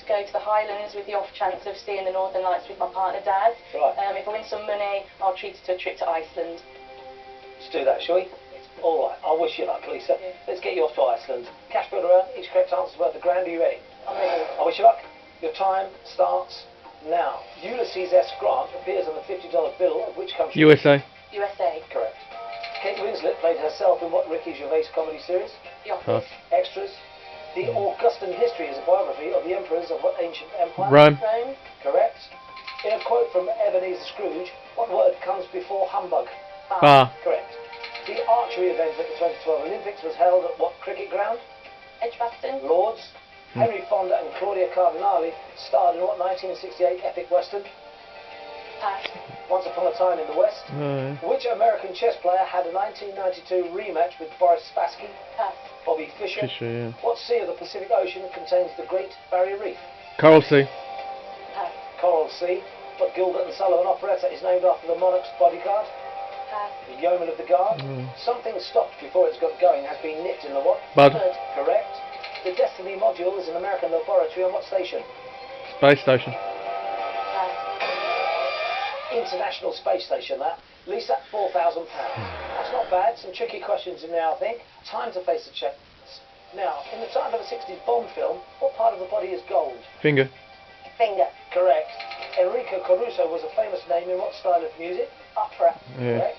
to go to the Highlands with the off chance of seeing the Northern Lights with my partner Dad. Right. If I win some money, I'll treat it to a trip to Iceland. Let's do that, shall we? Alright, I wish you luck, Lisa. Yeah. Let's get you off to Iceland. Cash build around, each correct answer is worth £1,000. Are you ready? I'm ready. I wish you luck. Your time starts now. Ulysses S. Grant appears on the $50 bill of which country? USA. USA. Correct. Kate Winslet played herself in what Ricky Gervais comedy series? The Office. Extras. The Augustan history is a biography of the emperors of what ancient empire? Rome. Rome. Correct. In a quote from Ebenezer Scrooge, what word comes before humbug? Bar. Correct. The archery event at the 2012 Olympics was held at what cricket ground? Edgbaston. Lords. Henry Fonda and Claudia Cardinale starred in what 1968 epic western? Pass. Once Upon a Time in the West. Which American chess player had a 1992 rematch with Boris Spassky? Pass. Bobby Fischer. Yeah. What sea of the Pacific Ocean contains the Great Barrier Reef? Coral Sea. Pass. Coral Sea. What Gilbert and Sullivan operetta is named after the monarch's bodyguard? Pass. The yeoman of the guard. Something stopped before it's got going has been nipped in the what? Bud. Bud. Correct. The Destiny module is an American laboratory on what station? Space Station. Pass. International Space Station, that. Lisa, £4,000. That's not bad. Some tricky questions in there, I think. Time to face the checks. Now, in the title of a 60s Bond film, what part of the body is gold? Finger. Finger. Correct. Enrico Caruso was a famous name in what style of music? Opera. Yeah. Correct.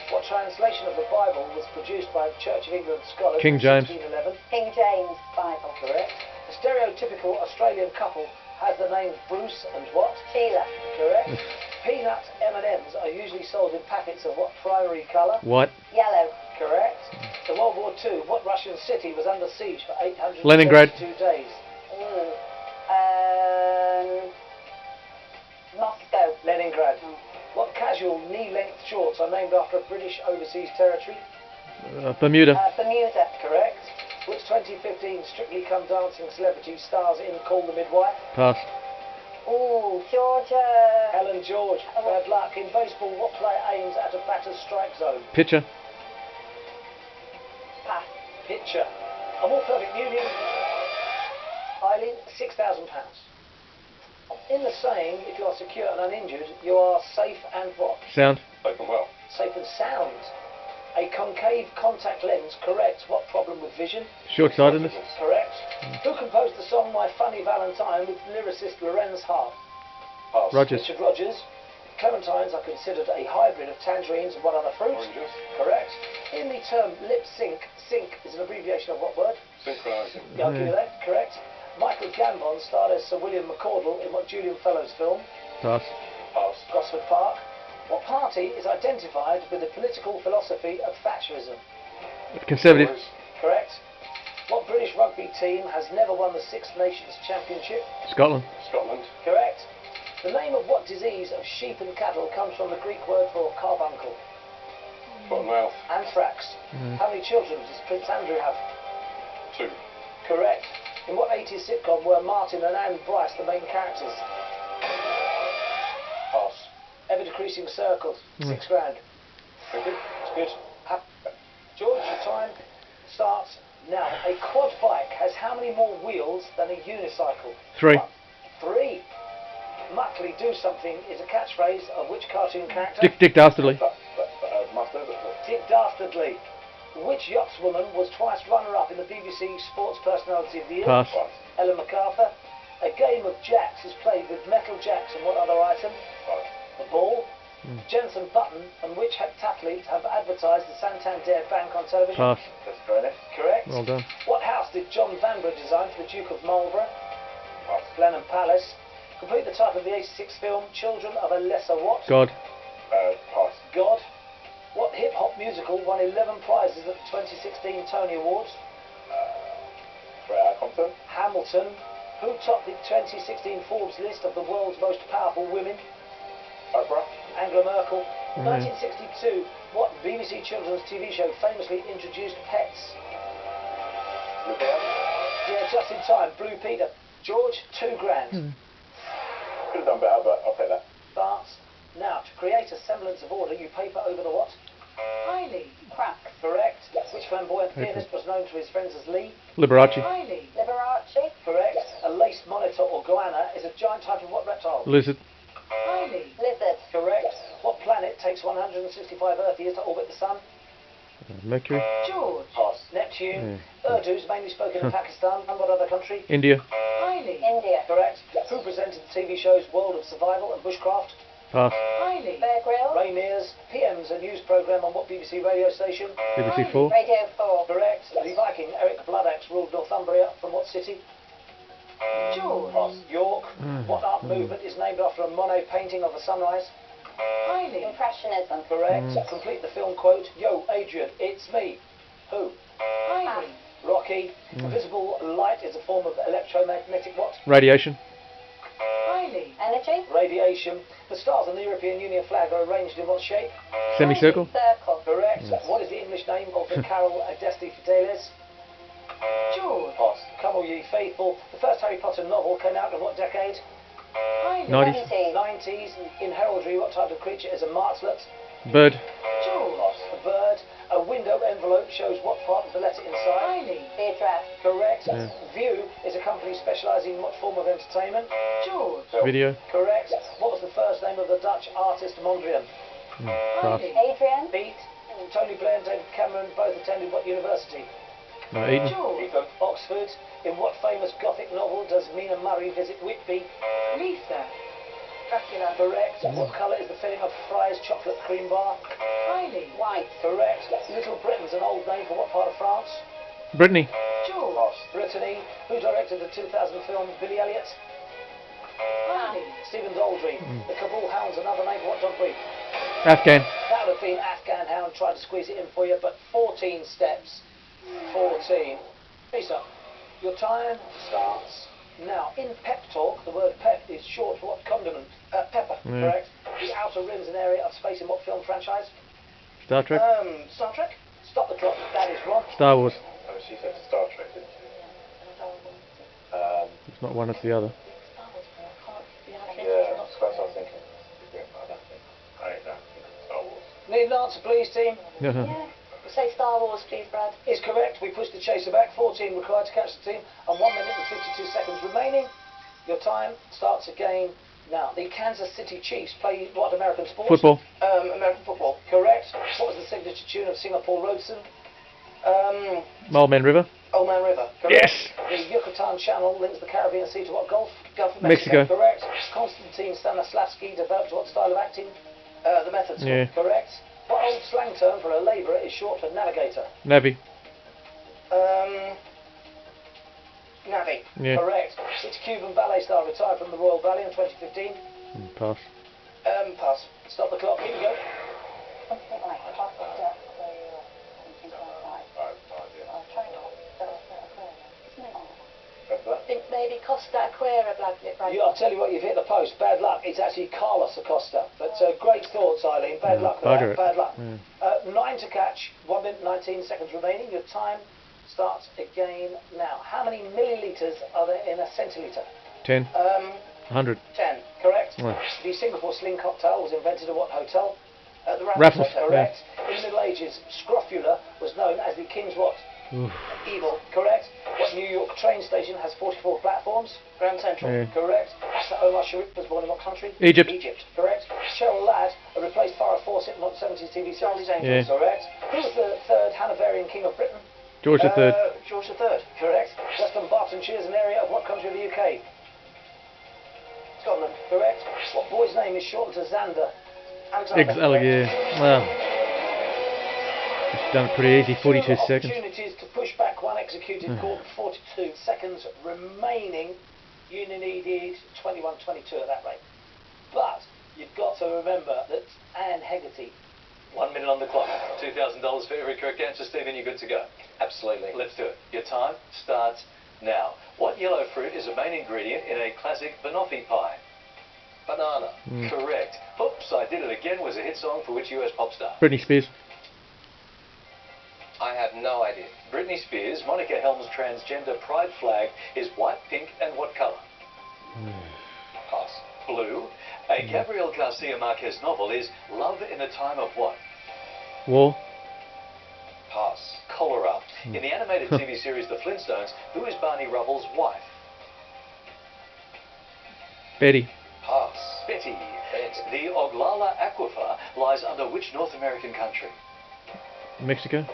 What translation of the Bible was produced by Church of England scholars King in James. 1611? King James Bible. Correct. A stereotypical Australian couple has the names Bruce and what? Sheila. Correct. Peanut M&Ms are usually sold in packets of what primary colour? What? Yellow. Correct. In World War II, what Russian city was under siege for 832 Leningrad. days? Ooh. Moscow. Leningrad. What casual knee-length shorts are named after a British overseas territory? Bermuda. Bermuda. Correct. Which 2015 Strictly Come Dancing celebrity stars in Call the Midwife? Pass. Ooh, Georgia. Helen George. Bad luck. In baseball, what player aims at a batter's strike zone? Pitcher. Pass. Pitcher. A more perfect union. Eileen, £6,000. In the saying, if you are secure and uninjured, you are safe and what? Sound. Safe and well. Safe and sound. A concave contact lens corrects what problem with vision? Short-sightedness. Correct. Who composed the song My Funny Valentine with lyricist Lorenz Hart? Pass. Rogers. Richard Rogers. Clementines are considered a hybrid of tangerines and what other fruit? Oranges. Correct. In the term lip sync, sync is an abbreviation of what word? Synchronising. Yeah, I'll give you that. Correct. Michael Gambon starred as Sir William McCordle in what Julian Fellowes film? Pass. Pass. Gosford Park. What party is identified with the political philosophy of Thatcherism? Conservative. Tories. Correct. What British rugby team has never won the Six Nations Championship? Scotland. Scotland. Correct. The name of what disease of sheep and cattle comes from the Greek word for carbuncle? Foot and mouth. Anthrax. How many children does Prince Andrew have? 2. Correct. In what 80s sitcom were Martin and Anne Bryce the main characters? Pass. Ever decreasing circles. £6,000. Thank you. That's good. George, your time starts now. A quad bike has how many more wheels than a unicycle? 3. 3. Muckley do something is a catchphrase of which cartoon character? Dick Dastardly. Mustard. Dick Dastardly. Which yachtswoman was twice runner-up in the BBC Sports Personality of the Year? Pass. Pass. Ellen MacArthur. A game of jacks is played with metal jacks and what other item? Pass. A ball. Jensen Button and which heptathlete have advertised the Santander Bank on television? Pass. That's correct. Correct. Well done. What house did John Vanbrugh design for the Duke of Marlborough? Pass. Blenheim Palace. Complete the title of the 86 film Children of a Lesser what? God. Pass. God. What hip-hop musical won 11 prizes at the 2016 Tony Awards? Compton. Hamilton. Who topped the 2016 Forbes list of the world's most powerful women? Oprah. Angela Merkel. 1962. What BBC children's TV show famously introduced pets? Looking out. Yeah, just in time. Blue Peter. George, £2,000. Could have done better, but I'll take that. Starts now. To create a semblance of order, you paper over the what? Riley. Crack. Correct. Which flamboyant pianist was known to his friends as Lee? Liberace. Riley. Liberace. Correct. A laced monitor or Iguana is a giant type of what reptile? Lizard. Riley. Lizard. Correct. What planet takes 165 Earth years to orbit the Sun? Mercury. George. Pass. Neptune. Yeah. Urdu is mainly spoken in Pakistan. And what other country? India. Riley. India. Correct. Who presented the TV shows World of Survival and Bushcraft? Pass. Riley. Bear Grylls. Ray Mears. PM's a news programme on what BBC radio station? BBC 4. Radio 4. Correct. The Viking Eric Bloodaxe ruled Northumbria from what city? George. Pass. York. What art movement is named after a Monet painting of a sunrise? Riley. Impressionism. Correct. Complete the film quote. Yo, Adrian, it's me. Who? Riley. Rocky. Visible light is a form of electromagnetic what? Radiation. Riley. Energy. Radiation. The stars on the European Union flag are arranged in what shape? Semicircle. Circle. Correct. What is the English name of the carol Adeste Fideles? George. Pass. Come all ye faithful. The first Harry Potter novel came out in what decade? 90s. 90s. In heraldry, what type of creature is a martlet? Bird. George. A bird. A window envelope shows what part of the letter inside? The address. Correct. Yeah. View is a company specialising in what form of entertainment? George. Video. Correct. What was the first name of the Dutch artist Mondrian? Pass. Adrian. Beat. Tony Blair and David Cameron both attended what university? No, Eden. George. Oxford. In what famous Gothic novel does Mina Murray visit Whitby? Lisa. Dracula. Correct. What colour is the filling of Fry's chocolate cream bar? Riley. White. Correct. Little Britain's an old name for what part of France? Brittany. George. Brittany. Who directed the 2000 film Billy Elliot? Riley. Stephen Daldry. The Kabul Hound's another name for what dog breed? Afghan. That would have been Afghan Hound. Tried to squeeze it in for you, but 14 steps. 14. Lisa, your time starts now. In pep talk, the word pep is short for what condiment? Pepper, correct? The outer rim's an area of space in what film franchise? Star Trek. Star Trek? Stop the clock. That is wrong. Star Wars. Oh, she said Star Trek, didn't she? It's not one, it's the other. Yeah, that's what I was thinking. I don't think Star Wars. Need an answer, please, team? Yeah. Say Star Wars, please, Brad. Is correct. We push the chaser back. 14 required to catch the team, and 1 minute and 52 seconds remaining. Your time starts again now. The Kansas City Chiefs play what American sport? Football. American football. Correct. What was the signature tune of Singapore Robeson? Old Man River. Old Man River. Correct. Yes. The Yucatan Channel links the Caribbean Sea to what Gulf? Gulf of Mexico. Correct. Konstantin Stanislavski developed what style of acting? The method school. Yeah. Correct. What old slang term for a labourer is short for navigator? Navy. Navi. Yeah. Correct. Which Cuban ballet star retired from the Royal Ballet in 2015? Pass. Pass. Stop the clock. Here we go. Something like Costa Aquarium, something like that. I have no idea. I'll try not Costa Aquarium, isn't it? What's that? I think maybe Costa Aquarium, Brad. I'll tell you what, you've hit the post. Bad luck. It's actually Carlos Acosta. But great thoughts, Eileen. Bad luck with bugger that. it. Bad luck. Yeah. 9 to catch. 1 minute 19 seconds remaining. Your time starts again now. How many millilitres are there in a centilitre? 10. 100. 10. Correct. Right. The Singapore Sling cocktail was invented at what hotel? The Raffles. Hotel. Correct. In the Middle Ages, scrofula was known as the king's what? Oof. Evil. Correct. What New York train station has 44 platforms? Grand Central. Yeah. Correct. Asa Omar Sharif was born in what country? Egypt. Egypt. Correct. Cheryl Ladd replaced Farrah Fawcett in what 70s TV series? Charlie's Angels. Yeah. Correct. Who was the third Hanoverian king of Britain? George III. George III. Correct. Western Bartonshire is an area of what country of the UK? Scotland. Correct. What boy's name is shortened to Xander? Alexander. Yeah. Well, it's done it pretty easy. 42 Two seconds. opportunities to push back, one executed, caught 42 seconds remaining. You needed 21-22 at that rate. But you've got to remember that Anne Hegarty. 1 minute on the clock. $2,000 for every correct answer. Stephen, you're good to go. Absolutely. Let's do it. Your time starts now. What yellow fruit is a main ingredient in a classic banoffee pie? Banana. Correct. Oops, I Did It Again was a hit song for which US pop star? Britney Spears. I have no idea. Britney Spears, Monica Helm's transgender pride flag is white, pink, and what colour? Pass. Blue. A Gabriel Garcia Marquez novel is Love in a Time of what? War. Pass. Cholera. In the animated TV series The Flintstones, who is Barney Rubble's wife? Betty. Pass. Betty. Betty. The Oglala Aquifer lies under which North American country? Mexico.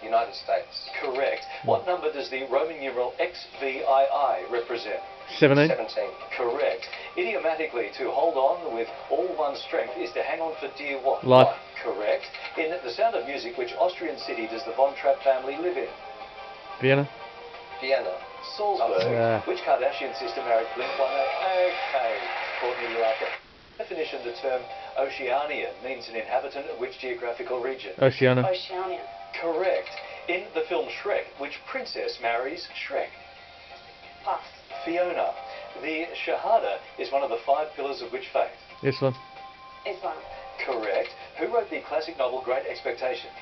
United States. Correct. What number does the Roman numeral XVII represent? 17. 17. Correct. Idiomatically, to hold on with all one's strength is to hang on for dear what? Life. Correct. In The Sound of Music, which Austrian city does the Von Trapp family live in? Vienna. Vienna. Salzburg. Yeah. Which Kardashian sister married Blink-182? Okay. Courtney, you're up. Definition: the term Oceanian means an inhabitant of which geographical region? Oceania. Oceania. Correct. In the film Shrek, which princess marries Shrek? Pass. Fiona. The Shahada is one of the 5 pillars of which faith? Islam. Islam. Correct. Who wrote the classic novel Great Expectations?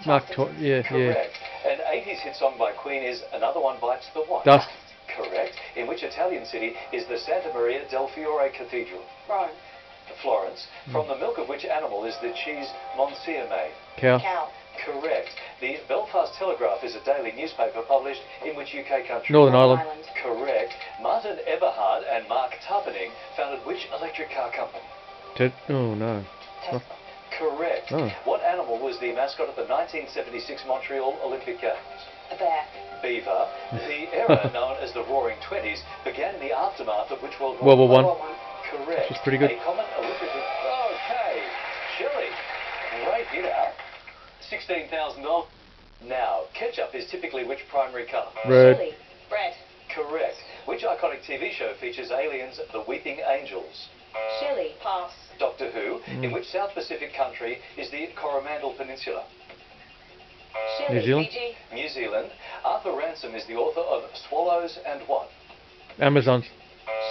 Mark Twain. Yeah. Correct. An 80s hit song by Queen is Another One Bites the What? Dust. Correct. In which Italian city is the Santa Maria del Fiore Cathedral? Rome. Florence. From the milk of which animal is the cheese Monsieur made? Cow. Cow. Correct. The Belfast Telegraph is a daily newspaper published in which UK country? Northern Ireland. Correct. Martin Eberhard and Mark Tarpening founded which electric car company? Oh no. Tesla. Correct. Oh. What animal was the mascot of the 1976 Montreal Olympic Games? A bear. Beaver. The era known as the Roaring Twenties began in the aftermath of which World World War War? One. World War Correct. Which is pretty good. A common Olympic... Okay. Shelley. Great hit out. $16,000. Now, ketchup is typically which primary colour? Red. Chili. Bread. Correct. Which iconic TV show features aliens, the Weeping Angels? Chili. Pass. Doctor Who. In which South Pacific country is the Coromandel Peninsula? Chili. New Zealand. Fiji. New Zealand. Arthur Ransom is the author of Swallows and what? Amazons.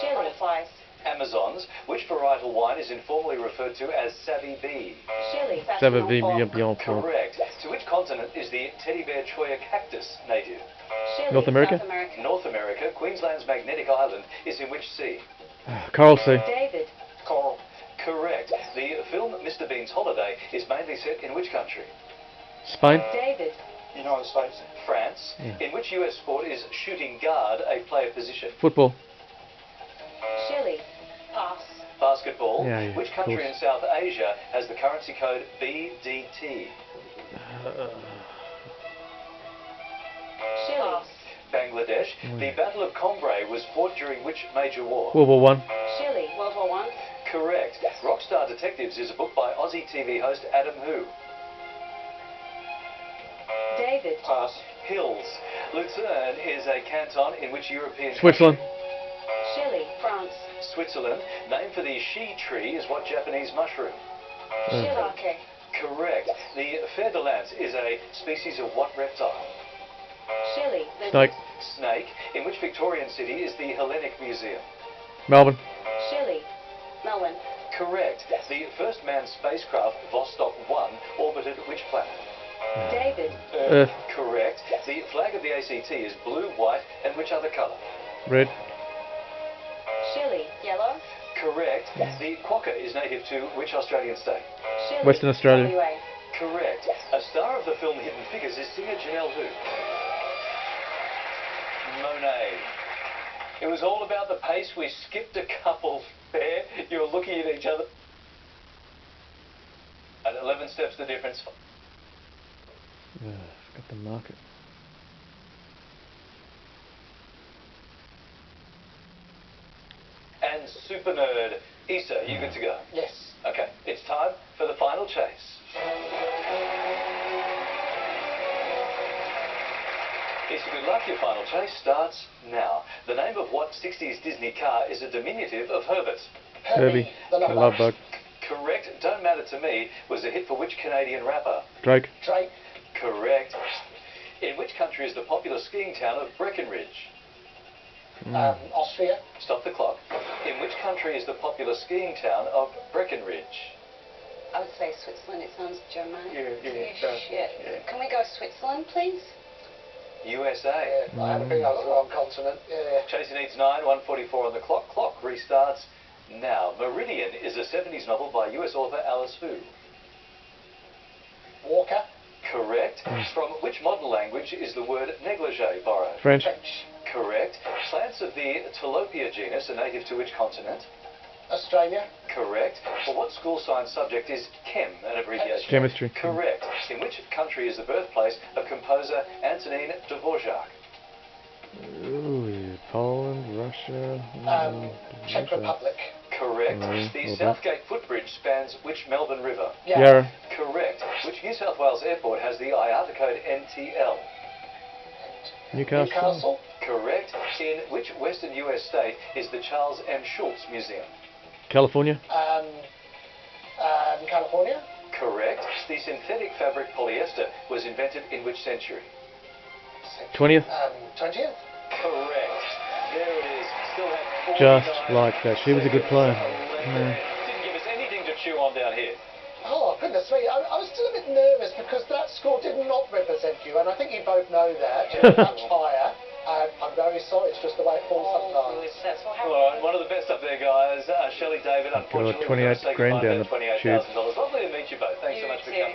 Chili. Butterflies. Amazons. Which varietal wine is informally referred to as Savvy Bee? Chili. Savavy. Correct. To which continent is the teddy bear choya cactus native? Chili. North America? South America. North America. Queensland's magnetic island is in which sea? Coral Sea. David. Coral. Correct. The film Mr. Bean's Holiday is mainly set in which country? Spain. David. United States. France. Yeah. In which US sport is shooting guard a player position? Football. Chili. Pass. Basketball. Yeah, Which of country course. in South Asia has the currency code BDT? Chili. Pass. Bangladesh. The Battle of Cambrai was fought during which major war? World War One. Chili. World War One. Correct. Rockstar Detectives is a book by Aussie TV host Adam Who? David. Pass. Hills. Lucerne is a canton in which European Switzerland. Chili. France. Switzerland. Name for the she tree is what Japanese mushroom? Chili. Sake. Correct. The fer de lance is a species of what reptile? Chili. Snake. Snake. In which Victorian city is the Hellenic Museum? Melbourne. Chili. Melbourne. Correct. The first manned spacecraft, Vostok 1, orbited which planet? David. Earth. Correct. The flag of the ACT is blue, white, and which other colour? Red. Chili. Yellow. Correct. The quokka is native to which Australian state? Chili. Western Australia. WA. Correct. A star of the film Hidden Figures is singer Janelle who? Monet. It was all about the pace. We skipped a couple there. You were looking at each other. At 11 steps the difference. Got the market. And SuperNerd. Issa, you good to go? Yes. Okay, it's time for the final chase. Issa, good luck. Your final chase starts now. The name of what 60s Disney car is a diminutive of Herbert? Herbie. The The Love Bug. Correct. Don't Matter to Me was a hit for which Canadian rapper? Drake. Drake. Correct. In which country is the popular skiing town of Breckenridge? Austria. Stop the clock. In which country is the popular skiing town of Breckenridge? I would say Switzerland. It sounds Germanic. Yeah. Shit. Can we go Switzerland, please? USA. I haven't been over the wrong continent. Yeah. Chaser needs 9, 1:44 on the clock. Clock restarts now. Meridian is a 70s novel by US author Alice Who? Walker. Correct. From which modern language is the word negligee borrowed? French. French. Correct. Plants of the Tilapia genus are native to which continent? Australia. Correct. Well, what school science subject is chem, an abbreviation? Chemistry. Correct. In which country is the birthplace of composer Antonin Dvorak? Ooh, Poland, Russia. Czech Republic. Correct. No, The well Southgate footbridge spans which Melbourne river? Yarra. Correct. Which New South Wales airport has the IATA code NTL? Newcastle. Correct. In which western US state is the Charles M. Schulz Museum? California. California. Correct. The synthetic fabric polyester was invented in which century? 20th. 20th. Correct. There it is. Still had 49 Just like that. She was a good player. Didn't give us anything to chew on down here. Oh, goodness me. I was still a bit nervous because that score did not represent you, and I think you both know that. You're much higher. I'm very sorry. It's just the way it falls sometimes. That's what happens. All right, one of the best up there, guys. Shelley, David, unfortunately, we've got to 28 say grand goodbye down to the tube. $28,000. Lovely to meet you both. Thanks so You much for too. coming.